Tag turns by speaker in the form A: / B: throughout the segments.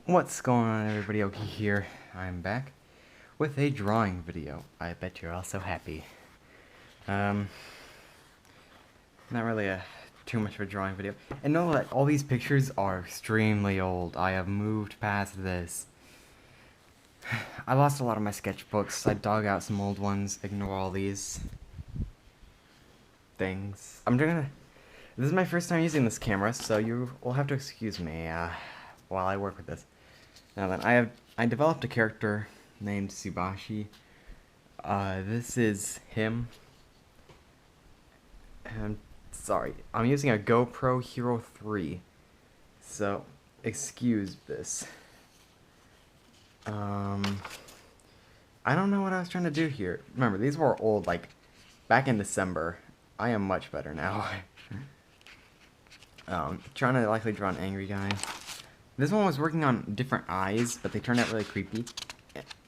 A: What's going on, everybody? Oki here. I'm back with a drawing video. I bet you're all so happy. Not really too much of a drawing video. And know that all these pictures are extremely old. I have moved past this. I lost a lot of my sketchbooks. I dug out some old ones. Ignore all these things. This is my first time using this camera, so you will have to excuse me while I work with this. Now then, I developed a character named Subashi. This is him. And sorry, I'm using a GoPro Hero 3, so excuse this. I don't know what I was trying to do here. Remember, these were old, like, back in December. I am much better now. Trying to likely draw an angry guy. This one was working on different eyes, but they turned out really creepy.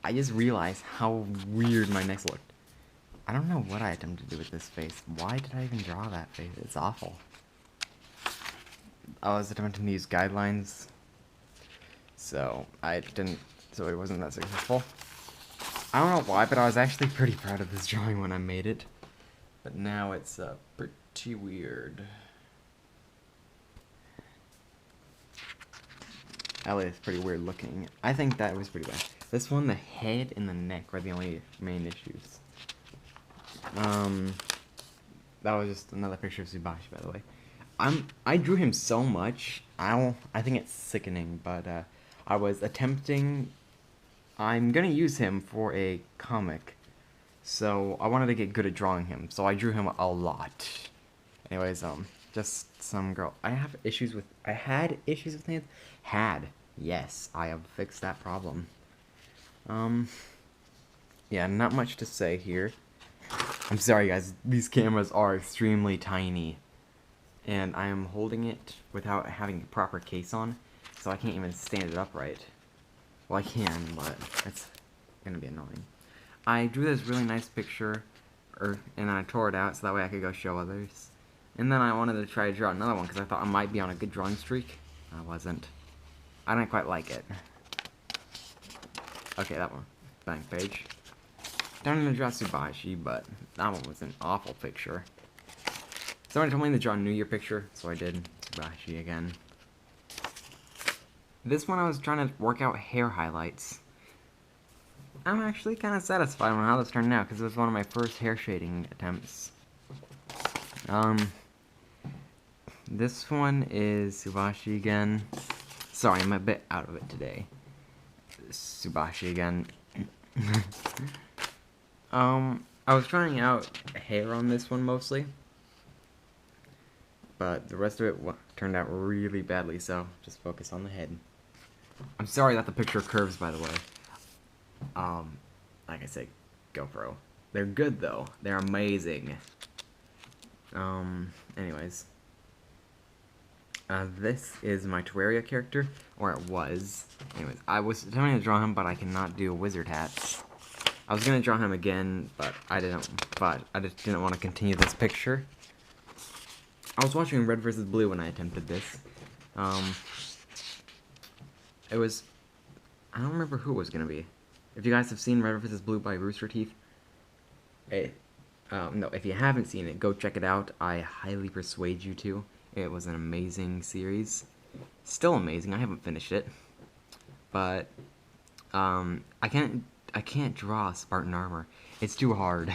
A: I just realized how weird my neck looked. I don't know what I attempted to do with this face. Why did I even draw that face? It's awful. I was attempting to use guidelines, so it wasn't that successful. I don't know why, but I was actually pretty proud of this drawing when I made it. But now it's pretty weird. Ellie is pretty weird looking. I think that was pretty bad. This one, the head and the neck were the only main issues. That was just another picture of Subashi, by the way. I drew him so much, I think it's sickening, but I'm gonna use him for a comic. So I wanted to get good at drawing him, so I drew him a lot. Anyways, just some girl. I had issues with hands. Yes, I have fixed that problem. Yeah, not much to say here. I'm sorry, guys. These cameras are extremely tiny, and I am holding it without having a proper case on, so I can't even stand it upright. Well, I can, but it's gonna be annoying. I drew this really nice picture, and I tore it out so that way I could go show others. And then I wanted to try to draw another one because I thought I might be on a good drawing streak. I wasn't. I didn't quite like it. Okay, that one. Blank page. Starting to draw Subashi, but that one was an awful picture. Someone told me to draw a New Year picture, so I did Subashi again. This one I was trying to work out hair highlights. I'm actually kind of satisfied with how this turned out, because it was one of my first hair shading attempts. This one is Subashi again. Sorry, I'm a bit out of it today. Subashi again. I was trying out hair on this one mostly, but the rest of it turned out really badly, so just focus on the head. I'm sorry that the picture curves, by the way. Like I said, GoPro. They're good, though. They're amazing. Anyways. This is my Terraria character, or it was. Anyways, I was attempting to draw him, but I cannot do wizard hats. I was gonna draw him again, but I just didn't want to continue this picture. I was watching Red vs. Blue when I attempted this. It was, I don't remember who it was gonna be. If you guys have seen Red vs. Blue by Rooster Teeth, no, if you haven't seen it, go check it out. I highly persuade you to. It was an amazing series. Still amazing. I haven't finished it, but I can't draw Spartan armor. It's too hard.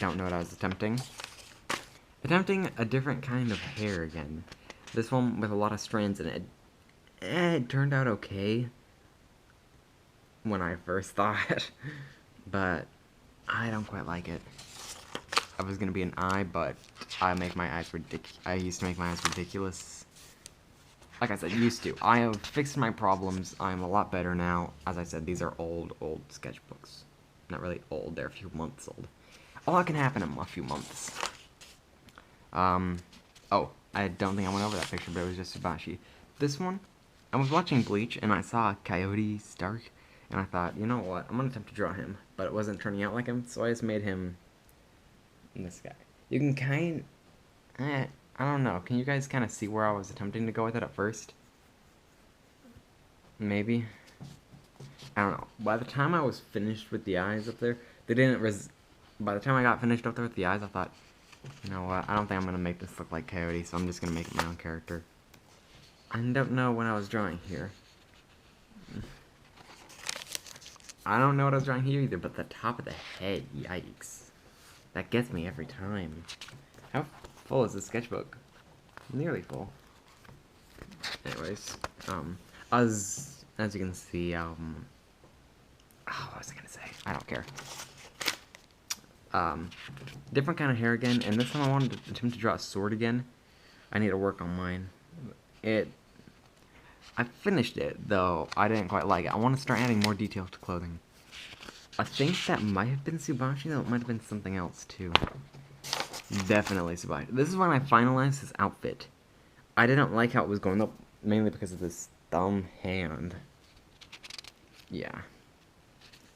A: Don't know what I was attempting. Attempting a different kind of hair again. This one with a lot of strands in it. It turned out okay when I first thought, but I don't quite like it. I was gonna be an eye, but I used to make my eyes ridiculous. Like I said, used to. I have fixed my problems. I'm a lot better now. As I said, these are old sketchbooks. Not really old, they're a few months old. A lot can happen in a few months. Oh, I don't think I went over that picture, but it was just Subashi. This one, I was watching Bleach, and I saw Coyote Stark, and I thought, you know what, I'm gonna attempt to draw him, but it wasn't turning out like him, so I just made him this guy. You can I don't know, can you guys kind of see where I was attempting to go with it at first? maybe. I don't know. By the time I was finished with the eyes up there, they didn't by the time I got finished up there with the eyes, I thought, you know what, I don't think I'm going to make this look like Coyote, so I'm just going to make it my own character. I don't know what I was drawing here. I don't know what I was drawing here either, but the top of the head, yikes. That gets me every time. How full is this sketchbook? Nearly full. Anyways, as you can see, oh, what was I gonna say? I don't care. Different kind of hair again, and this time I wanted to attempt to draw a sword again. I need to work on mine. I finished it, though I didn't quite like it. I want to start adding more detail to clothing. I think that might have been Subashi, though it might have been something else, too. Definitely Subashi. This is when I finalized his outfit. I didn't like how it was going up, mainly because of this thumb hand. Yeah.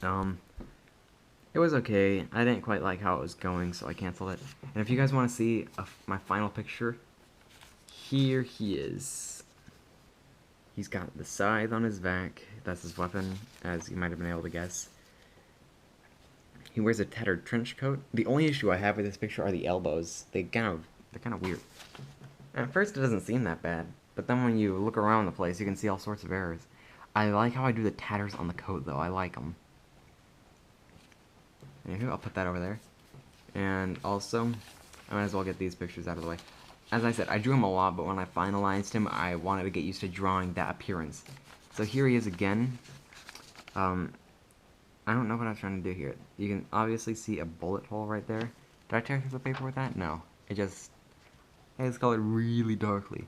A: It was okay. I didn't quite like how it was going, so I canceled it. And if you guys want to see my final picture, here he is. He's got the scythe on his back. That's his weapon, as you might have been able to guess. He wears a tattered trench coat. The only issue I have with this picture are the elbows. They're kind of weird. At first, it doesn't seem that bad, but then when you look around the place, you can see all sorts of errors. I like how I do the tatters on the coat, though. I like them. Anywho, I'll put that over there. And also, I might as well get these pictures out of the way. As I said, I drew him a lot, but when I finalized him, I wanted to get used to drawing that appearance. So here he is again. I don't know what I was trying to do here. You can obviously see a bullet hole right there. Did I tear through the paper with that? No. It's colored really darkly.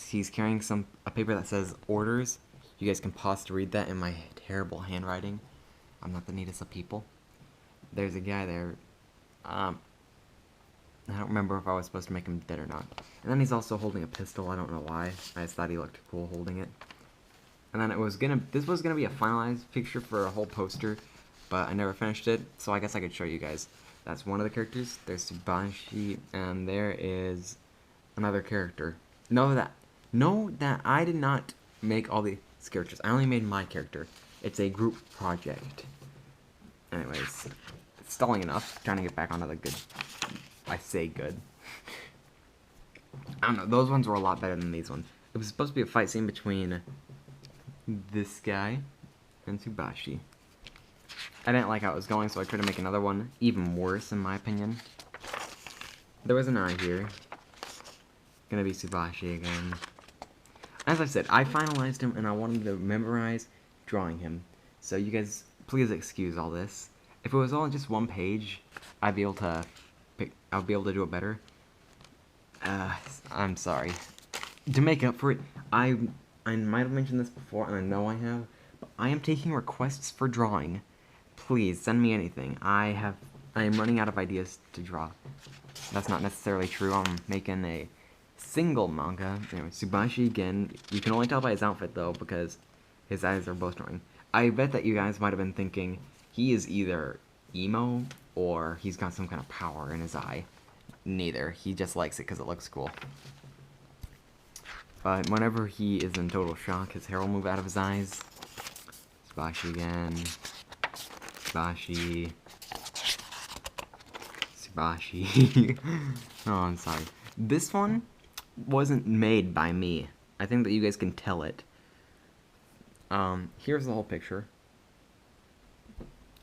A: He's carrying a paper that says orders. You guys can pause to read that in my terrible handwriting. I'm not the neatest of people. There's a guy there. I don't remember if I was supposed to make him dead or not. And then he's also holding a pistol. I don't know why. I just thought he looked cool holding it. And then this was gonna be a finalized picture for a whole poster, but I never finished it, so I guess I could show you guys. That's one of the characters. There's Subashi, and there is another character. Know that I did not make all these characters. I only made my character. It's a group project. Anyways, it's stalling enough. Trying to get back onto the good. I say good. I don't know. Those ones were a lot better than these ones. It was supposed to be a fight scene between this guy and Subashi. I didn't like how it was going, so I tried to make another one even worse, in my opinion. There was an eye here. Gonna be Subashi again. As I said, I finalized him, and I wanted to memorize drawing him. So you guys, please excuse all this. If it was all just one page, I'd be able to do it better. I'm sorry. To make up for it, I might have mentioned this before, and I know I have, but I am taking requests for drawing. Please, send me anything. I am running out of ideas to draw. That's not necessarily true. I'm making a single manga. Anyway, Subashi again. You can only tell by his outfit, though, because his eyes are both drawing. I bet that you guys might have been thinking, he is either emo, or he's got some kind of power in his eye. Neither. He just likes it because it looks cool. But whenever he is in total shock, his hair will move out of his eyes. Subashi again. Subashi. Subashi. Oh, I'm sorry. This one wasn't made by me. I think that you guys can tell it. Here's the whole picture.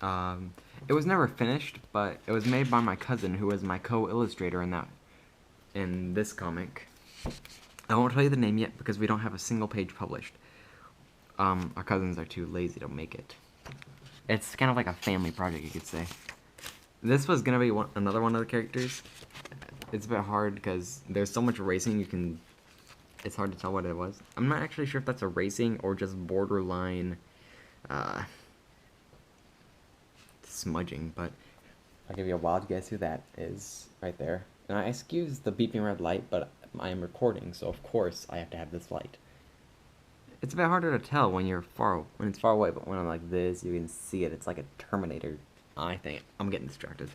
A: It was never finished, but it was made by my cousin, who was my co-illustrator in this comic. I won't tell you the name yet because we don't have a single page published. Our cousins are too lazy to make it. It's kind of like a family project, you could say. This was gonna be another one of the characters. It's a bit hard because there's so much racing it's hard to tell what it was. I'm not actually sure if that's a racing or just borderline smudging, but I'll give you a wild guess who that is right there. And I excuse the beeping red light, but I am recording, so of course I have to have this light. It's a bit harder to tell when it's far away, but when I'm like this, you can see it. It's like a Terminator. I think I'm getting distracted.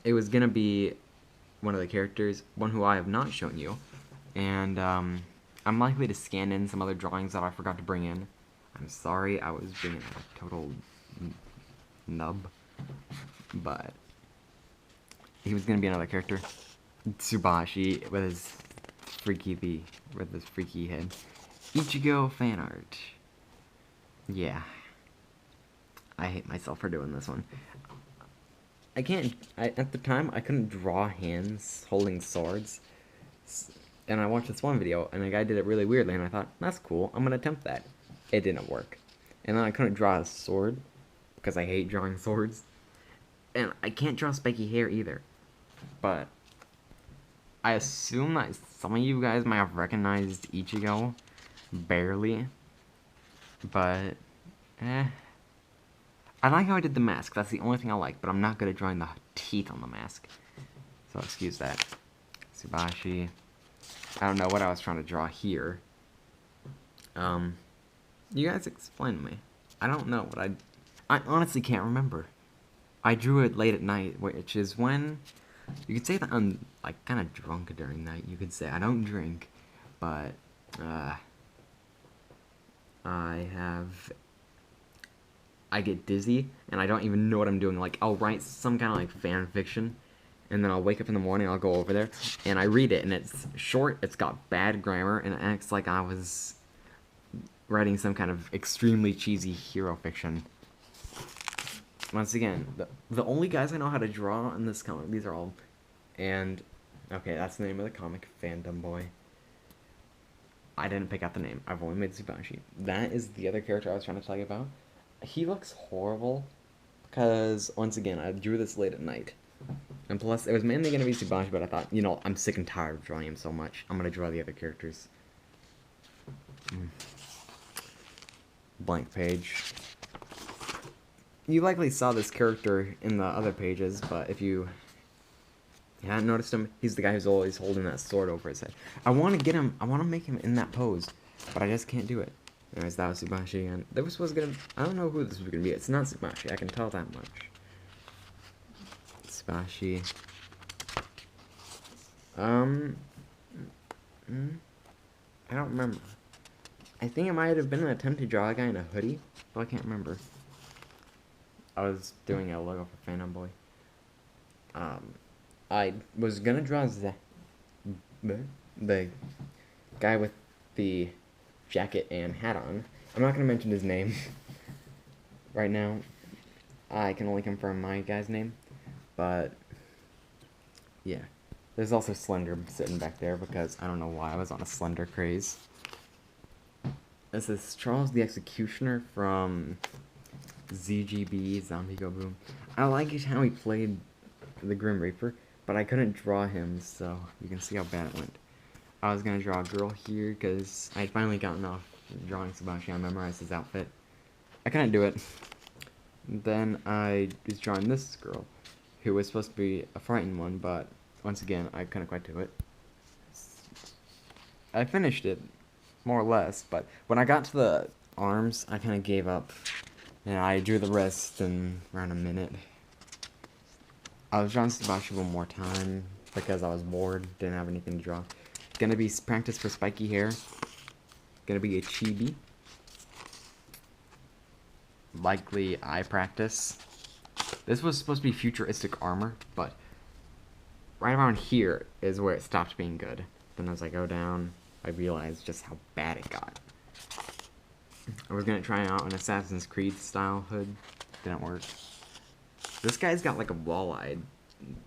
A: It was gonna be one of the characters, one who I have not shown you. And I'm likely to scan in some other drawings that I forgot to bring in. I'm sorry, I was being a total nub. But he was gonna be another character. Tsubashi with his freaky head. Ichigo fan art. Yeah. I hate myself for doing this one. At the time, I couldn't draw hands holding swords. And I watched this one video, and the guy did it really weirdly, and I thought, that's cool, I'm gonna attempt that. It didn't work. And then I couldn't draw a sword, because I hate drawing swords. And I can't draw spiky hair either. But I assume that some of you guys might have recognized Ichigo. Barely. But, I like how I did the mask. That's the only thing I like. But I'm not good at drawing the teeth on the mask. So excuse that. Tsubashi. I don't know what I was trying to draw here. You guys explain to me. I don't know what I honestly can't remember. I drew it late at night, which is when you could say that I'm like kind of drunk during night. You could say I don't drink, but I get dizzy and I don't even know what I'm doing. Like I'll write some kind of like fan fiction, and then I'll wake up in the morning, I'll go over there and I read it, and it's short, it's got bad grammar, and it acts like I was writing some kind of extremely cheesy hero fiction. Once again, the only guys I know how to draw in this comic, these are all, and, okay, that's the name of the comic, Fandom Boy. I didn't pick out the name, I've only made Tsubashi. That is the other character I was trying to tell you about. He looks horrible, because, once again, I drew this late at night. And plus, it was mainly going to be Tsubashi, but I thought, you know, I'm sick and tired of drawing him so much. I'm going to draw the other characters. Blank page. You likely saw this character in the other pages, but if you hadn't noticed him, he's the guy who's always holding that sword over his head. I want to get him, I want to make him in that pose, but I just can't do it. Anyways, that was Tsubashi, and this was gonna, I don't know who this was gonna be. It's not Tsubashi, I can tell that much. Tsubashi. I don't remember. I think it might have been an attempt to draw a guy in a hoodie, but I can't remember. I was doing a logo for Phantom Boy. I was gonna draw the guy with the jacket and hat on. I'm not gonna mention his name right now. I can only confirm my guy's name, but yeah. There's also Slender sitting back there because I don't know why I was on a Slender craze. This is Charles the Executioner from ZGB, Zombie Go Boom. I like how he played the Grim Reaper, but I couldn't draw him, so you can see how bad it went. I was gonna draw a girl here because I had finally gotten off drawing Tsubashi. I memorized his outfit. I couldn't do it. Then I was drawing this girl, who was supposed to be a frightened one, but once again, I couldn't quite do it. I finished it, more or less, but when I got to the arms, I kind of gave up. And I drew the rest in around a minute. I was drawing Tsubashi one more time because I was bored, didn't have anything to draw. Gonna be practice for spiky hair. Gonna be a chibi. Likely eye practice. This was supposed to be futuristic armor, but right around here is where it stopped being good. Then as I go down, I realized just how bad it got. I was gonna try out an Assassin's Creed style hood. Didn't work. This guy's got like a wall-eyed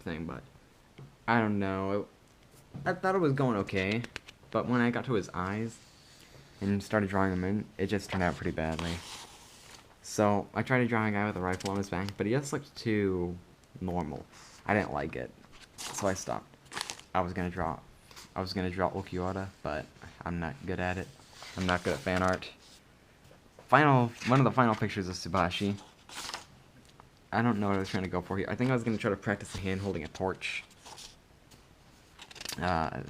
A: thing, but I don't know. I thought it was going okay, but when I got to his eyes and started drawing them in, it just turned out pretty badly. So I tried to draw a guy with a rifle on his back, but he just looked too normal. I didn't like it, so I stopped. I was gonna draw Ulquiorra, but I'm not good at it. I'm not good at fan art. One of the final pictures of Tsubashi. I don't know what I was trying to go for here. I think I was going to try to practice the hand holding a torch. But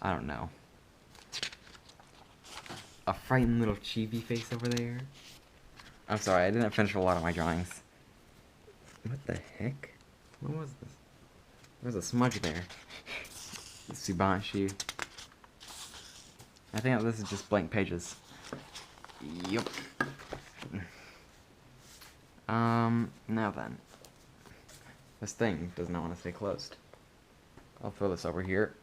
A: I don't know. A frightened little chibi face over there. I'm sorry, I didn't finish a lot of my drawings. What the heck? What was this? There was a smudge there. Tsubashi. I think this is just blank pages. Yep. Now then. This thing does not want to stay closed. I'll throw this over here.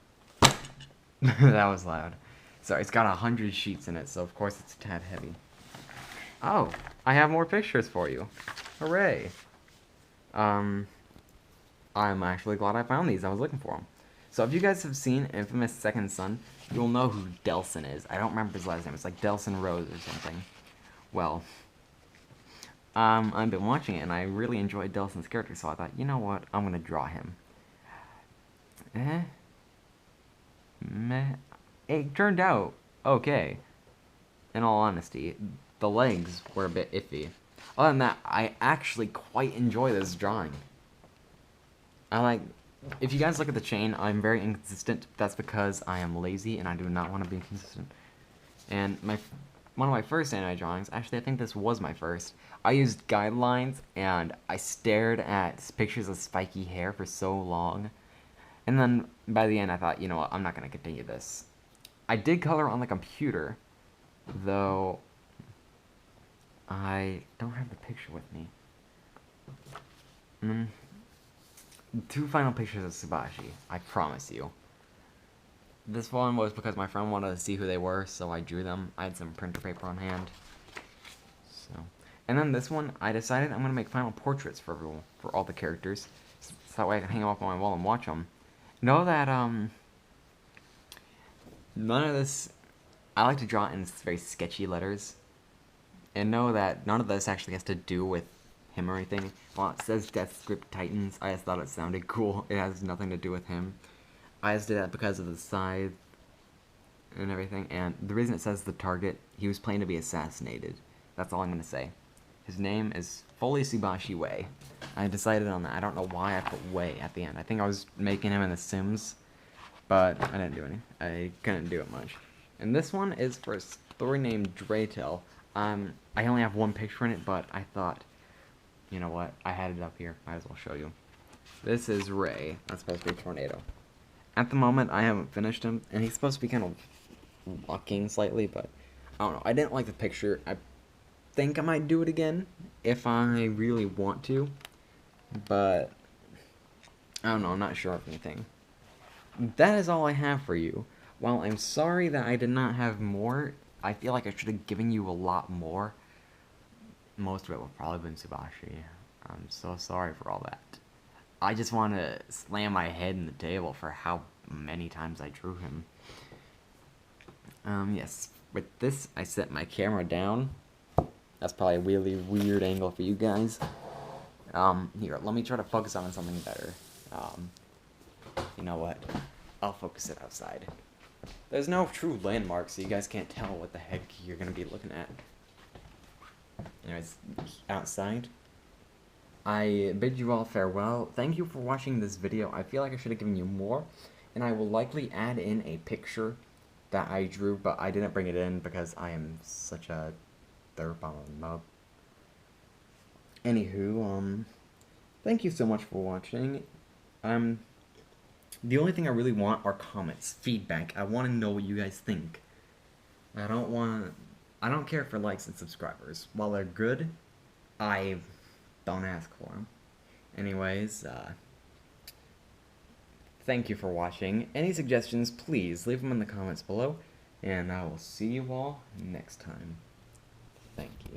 A: That was loud. Sorry, it's got 100 sheets in it, so of course it's a tad heavy. Oh, I have more pictures for you. Hooray. I'm actually glad I found these. I was looking for them. So if you guys have seen Infamous Second Son, you'll know who Delsin is. I don't remember his last name. It's like Delsin Rose or something. Well, I've been watching it, and I really enjoyed Delsin's character, so I thought, you know what? I'm going to draw him. Meh. It turned out okay. In all honesty, the legs were a bit iffy. Other than that, I actually quite enjoy this drawing. If you guys look at the chain, I'm very inconsistent. That's because I am lazy and I do not want to be consistent. And one of my first anime drawings, actually I think this was my first, I used guidelines and I stared at pictures of spiky hair for so long. And then by the end I thought, you know what, I'm not going to continue this. I did color on the computer, though I don't have the picture with me. 2 final pictures of Tsubaki, I promise you. This one was because my friend wanted to see who they were, so I drew them. I had some printer paper on hand. And then this one, I decided I'm going to make final portraits for everyone, for all the characters, so that way I can hang them up on my wall and watch them. Know that, none of this, I like to draw in very sketchy letters, and know that none of this actually has to do with him or anything. While it says Death Script Titans, I just thought it sounded cool. It has nothing to do with him. I just did that because of the scythe and everything, and the reason it says the target, he was planning to be assassinated. That's all I'm going to say. His name is fully Tsubaki Wei. I decided on that. I don't know why I put Wei at the end. I think I was making him in The Sims, but I didn't do any. I couldn't do it much. And this one is for a story named Draytell. I only have one picture in it, but I thought, you know what, I had it up here. Might as well show you. This is Ray. That's supposed to be Tornado. At the moment, I haven't finished him, and he's supposed to be kind of walking slightly, but I don't know. I didn't like the picture. I think I might do it again if I really want to, but I don't know. I'm not sure of anything. That is all I have for you. While I'm sorry that I did not have more, I feel like I should have given you a lot more. Most of it would probably have been Tsubaki. I'm so sorry for all that. I just want to slam my head in the table for how many times I drew him. Yes. With this, I set my camera down. That's probably a really weird angle for you guys. Here, let me try to focus on something better. You know what? I'll focus it outside. There's no true landmark, so you guys can't tell what the heck you're going to be looking at. Anyways, outside. I bid you all farewell. Thank you for watching this video. I feel like I should have given you more, and I will likely add in a picture that I drew, but I didn't bring it in because I am such a derp on a nub. Anywho, thank you so much for watching. The only thing I really want are comments, feedback. I want to know what you guys think. I don't care for likes and subscribers. While they're good, I don't ask for them. Anyways, thank you for watching. Any suggestions, please leave them in the comments below, and I will see you all next time. Thank you.